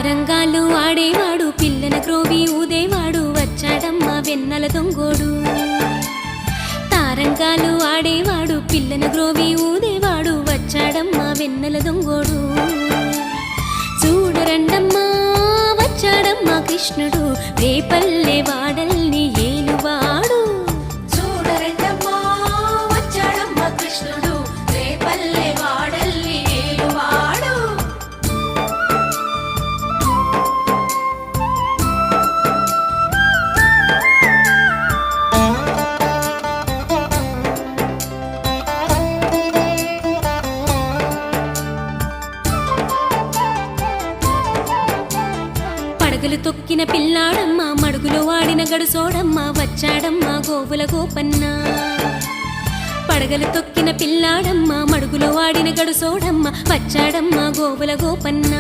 రంగాలు ఆడేవాడు పిల్లన క్రోవి ఊదేవాడు వచ్చాడమ్మా వెన్నెల దొంగోడు. తారంగాలు ఆడేవాడు పిల్లన గ్రోవి ఊదేవాడు వచ్చాడమ్మా వెన్నెల దొంగోడు. చూడరండమ్మా వచ్చాడమ్మా కృష్ణుడు రేపల్లె వాడల్ని ఏలువాడు. చూడరండమ్మా వచ్చాడమ్మా కృష్ణుడు రేపల్లె వాడల్ని ఏలువాడు. పడగలు తొక్కిన పిల్లాడమ్మా మడుగులో వాడిన గడుసోడమ్మా వచ్చాడమ్మా గోవుల గోపన్న. పడగలు తొక్కిన పిల్లాడమ్మా మడుగులో వాడిన గడుసోడమ్మా వచ్చాడమ్మా గోవుల గోపన్న.